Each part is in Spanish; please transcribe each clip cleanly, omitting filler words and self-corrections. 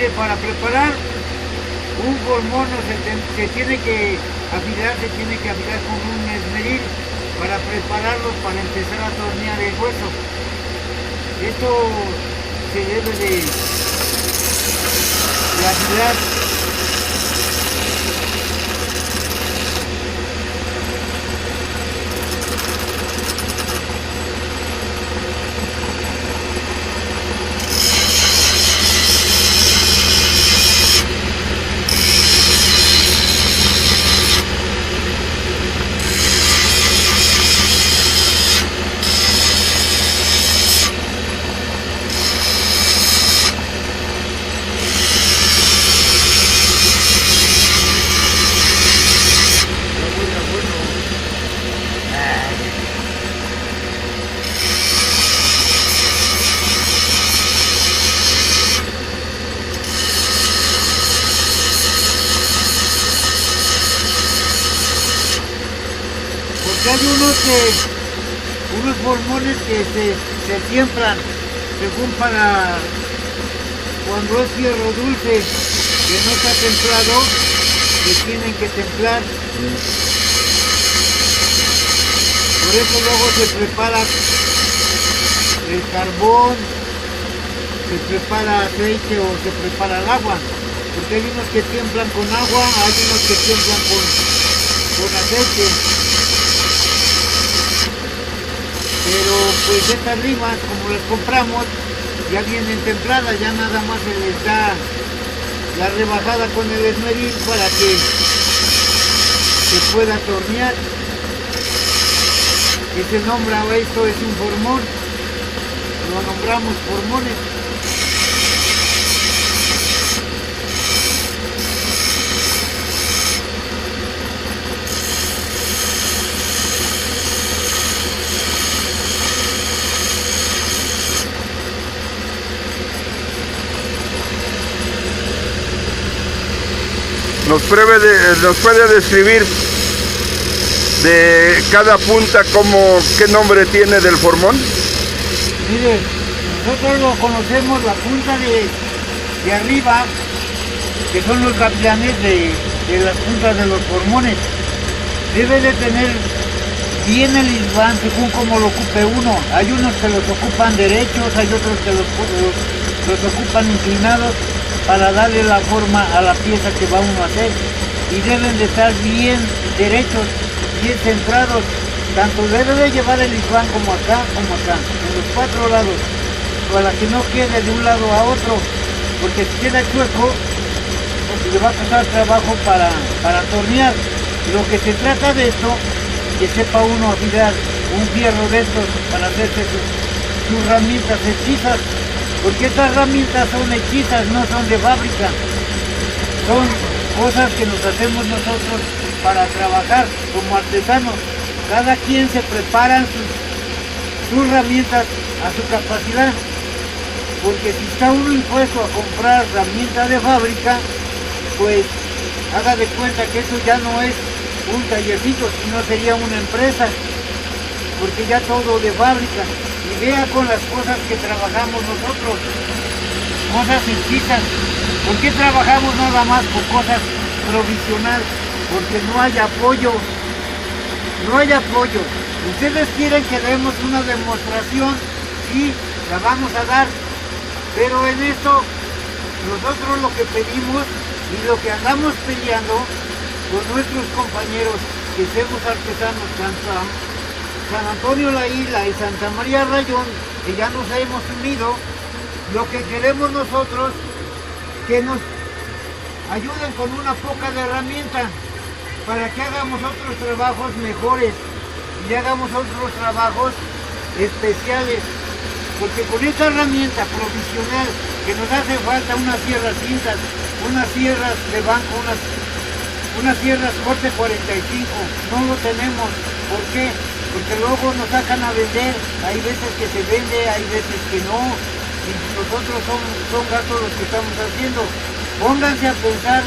Mire, para preparar un formón se tiene que afilar con un esmeril para prepararlo, para empezar a tornear el hueso. Esto se debe de afilar. Hay unos formones que se siembran según para cuando es fierro dulce, que no está templado, que tienen que templar. Por eso luego se prepara el carbón, se prepara aceite o se prepara el agua, porque hay unos que tiemblan con agua, hay unos que tiemblan con aceite. Pero pues estas rimas, como las compramos, ya vienen templadas, ya nada más se les da la rebajada con el esmeril para que se pueda tornear. Ese nombra, esto es un formón, lo nombramos formones. ¿Nos puede describir de cada punta qué nombre tiene del formón? Mire, nosotros lo conocemos la punta de arriba, que son los gavilanes de las puntas de los formones. Debe de tener bien el isván según como lo ocupe uno. Hay unos que los ocupan derechos, hay otros que los ocupan inclinados, para darle la forma a la pieza que va uno a hacer, y deben de estar bien derechos, bien centrados, tanto debe de llevar el isván como acá, en los cuatro lados, para que no quede de un lado a otro, porque si queda chueco, pues le va a costar trabajo para tornear. Lo que se trata de esto, que sepa uno afilar un fierro de estos para hacerse sus herramientas hechizas, porque estas herramientas son hechizas, no son de fábrica. Son cosas que nos hacemos nosotros para trabajar como artesanos. Cada quien se prepara sus herramientas a su capacidad, porque si está uno impuesto a comprar herramientas de fábrica, pues haga de cuenta que eso ya no es un tallercito, sino sería una empresa, porque ya todo de fábrica. Y vea con las cosas que trabajamos nosotros, cosas hechizas. ¿Por qué trabajamos nada más con cosas provisionales? Porque no hay apoyo, no hay apoyo. Ustedes quieren que demos una demostración, sí, la vamos a dar, pero en esto nosotros lo que pedimos y lo que andamos peleando con nuestros compañeros que somos artesanos, San Antonio La Isla y Santa María Rayón, que ya nos hemos unido, lo que queremos nosotros, que nos ayuden con una poca de herramienta para que hagamos otros trabajos mejores y hagamos otros trabajos especiales, porque con esta herramienta provisional que nos hace falta unas sierras cintas, unas sierras de banco, unas sierras corte 45, no lo tenemos. ¿Por qué? Porque luego nos sacan a vender, hay veces que se vende, hay veces que no, y nosotros son gastos los que estamos haciendo. Pónganse a pensar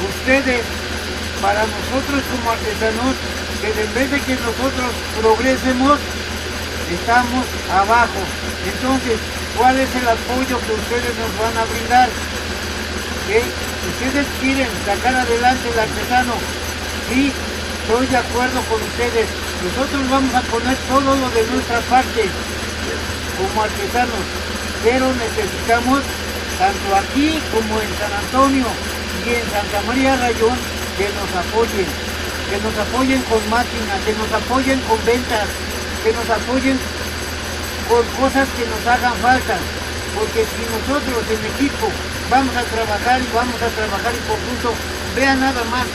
ustedes, para nosotros como artesanos, que en vez de que nosotros progresemos, estamos abajo. Entonces, ¿cuál es el apoyo que ustedes nos van a brindar? ¿eh? Ustedes quieren sacar adelante el artesano, sí, estoy de acuerdo con ustedes. Nosotros vamos a poner todo lo de nuestra parte como artesanos, pero necesitamos, tanto aquí como en San Antonio y en Santa María Rayón, que nos apoyen con máquinas, que nos apoyen con ventas, que nos apoyen con cosas que nos hagan falta, porque si nosotros en equipo vamos a trabajar en conjunto, vean nada más,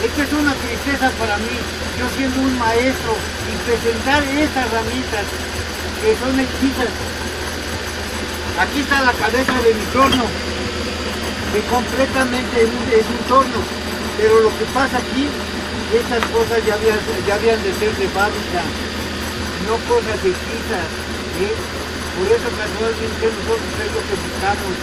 esta es una tristeza para mí, yo siendo un maestro, y presentar estas ramitas que son hechizas. Aquí está la cabeza de mi torno, que completamente es un torno, pero lo que pasa aquí, estas cosas ya habían de ser de fábrica, no cosas hechizas, ¿eh? Por eso casualmente nosotros es lo que buscamos,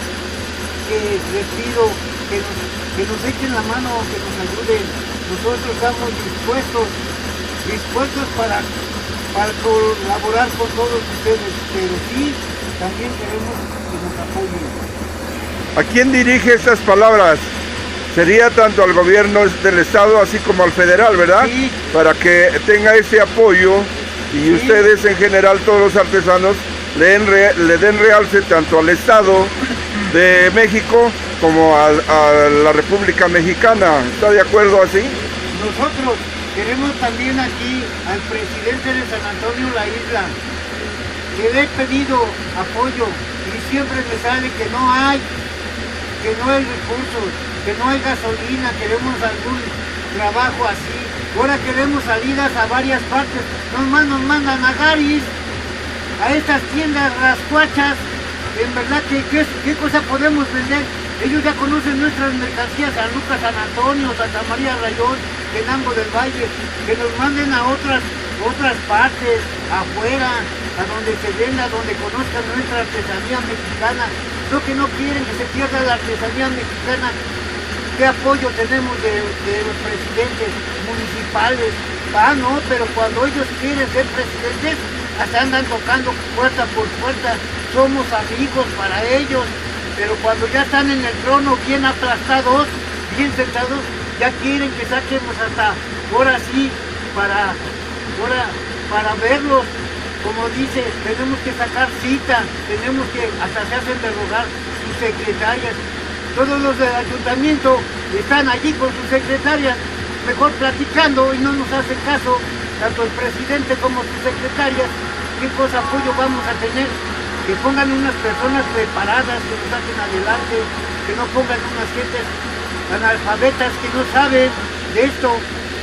que les pido que nos echen la mano, que nos ayuden. Nosotros estamos dispuestos para colaborar con todos ustedes, pero sí, también queremos que nos apoyen. ¿A quién dirige estas palabras? Sería tanto al gobierno del estado así como al federal, ¿verdad? Sí. Para que tenga ese apoyo y Sí. ustedes en general, todos los artesanos, le den realce tanto al Estado de México como a la República Mexicana. ¿Está de acuerdo así? Nosotros queremos también aquí al presidente de San Antonio La Isla, que le he pedido apoyo y siempre me sale que no hay recursos, que no hay gasolina, queremos algún trabajo así. Ahora queremos salidas a varias partes, nos mandan a Garis, a estas tiendas rascuachas. En verdad, ¿qué cosa podemos vender? Ellos ya conocen nuestras mercancías, San Lucas, San Antonio, Santa María Rayón, Tenango del Valle, que nos manden a otras partes, afuera, a donde se venda, donde conozcan nuestra artesanía mexicana. Lo que no quieren que se pierda la artesanía mexicana. ¿Qué apoyo tenemos de los presidentes municipales? No, pero cuando ellos quieren ser presidentes, hasta andan tocando puerta por puerta. Somos amigos para ellos, pero cuando ya están en el trono bien aplastados, bien sentados, ya quieren que saquemos hasta ahora sí, para verlos. Como dice, tenemos que sacar cita, tenemos que, hasta se hacen de rogar sus secretarias. Todos los del ayuntamiento están allí con sus secretarias, mejor platicando, y no nos hacen caso, tanto el presidente como sus secretarias. ¿Qué cosa apoyo vamos a tener? Que pongan unas personas preparadas, que nos saquen adelante, que no pongan unas gentes analfabetas que no saben de esto.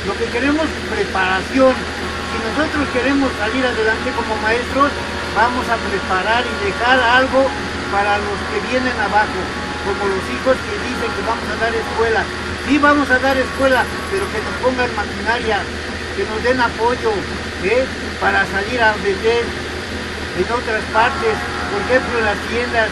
Lo que queremos es preparación. Si nosotros queremos salir adelante como maestros, vamos a preparar y dejar algo para los que vienen abajo, como los hijos que dicen que vamos a dar escuela. Sí vamos a dar escuela, pero que nos pongan maquinaria, que nos den apoyo, para salir a vender en otras partes, por ejemplo en las tiendas.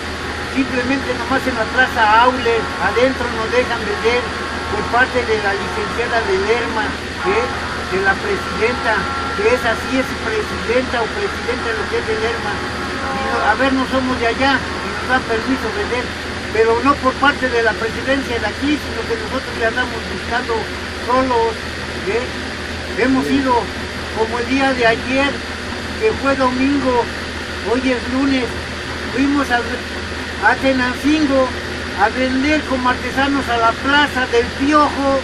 Simplemente nomás en la plaza Auler, adentro nos dejan vender por parte de la licenciada de Lerma, de la presidenta, que es así, es presidenta o presidente de lo que es de Lerma. No somos de allá y nos dan permiso de vender, pero no por parte de la presidencia de aquí, sino que nosotros le andamos buscando solos. Hemos ido, como el día de ayer, que fue domingo, hoy es lunes, fuimos a Tenancingo a vender como artesanos a la plaza del Piojo,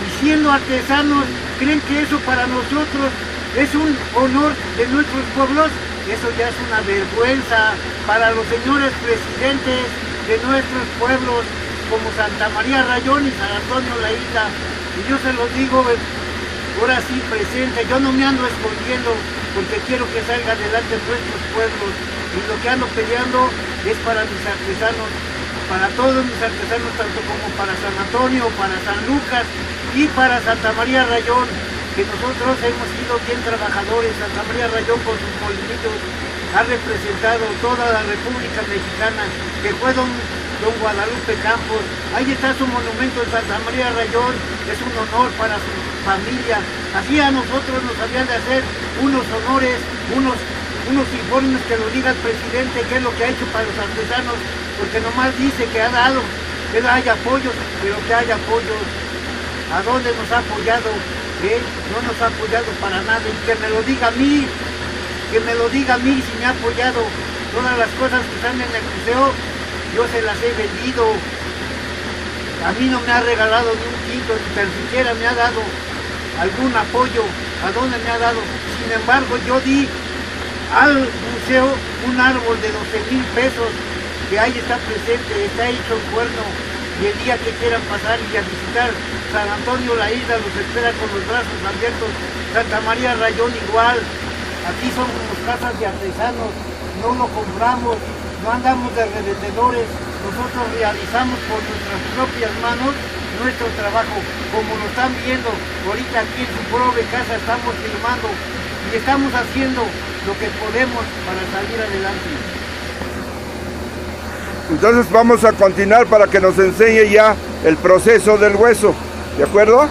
y siendo artesanos, ¿creen que eso para nosotros es un honor de nuestros pueblos? Eso ya es una vergüenza para los señores presidentes de nuestros pueblos, como Santa María Rayón y San Antonio La Isla. Y yo se los digo, ahora sí presente, yo no me ando escondiendo, porque quiero que salga adelante nuestros pueblos, y lo que ando peleando es para mis artesanos, para todos mis artesanos, tanto como para San Antonio, para San Lucas y para Santa María Rayón, que nosotros hemos sido bien trabajadores. Santa María Rayón con sus molinitos ha representado toda la República Mexicana, que fue don Guadalupe Campos. Ahí está su monumento en Santa María Rayón, es un honor para su familia. Así a nosotros nos habían de hacer unos honores, unos informes que nos diga el presidente qué es lo que ha hecho para los artesanos, porque nomás dice que ha dado, Que haya apoyos, pero que haya apoyos. ¿A dónde nos ha apoyado? No nos ha apoyado para nada. Y que me lo diga a mí, que me lo diga a mí si me ha apoyado. Todas las cosas que están en el museo, yo se las he vendido. A mí no me ha regalado ni un quinto, ni tan siquiera me ha dado algún apoyo. ¿A dónde me ha dado? Sin embargo, yo di al museo un árbol de 12,000 pesos, que ahí está presente, está hecho en cuerno, y el día que quieran pasar y a visitar San Antonio la isla los espera con los brazos abiertos. Santa María Rayón igual. Aquí somos casas de artesanos, no lo compramos, no andamos de revendedores, nosotros realizamos por nuestras propias manos nuestro trabajo, como lo están viendo ahorita aquí en su propia casa. Estamos filmando y estamos haciendo lo que podemos para salir adelante. Entonces vamos a continuar para que nos enseñe ya el proceso del hueso, ¿de acuerdo?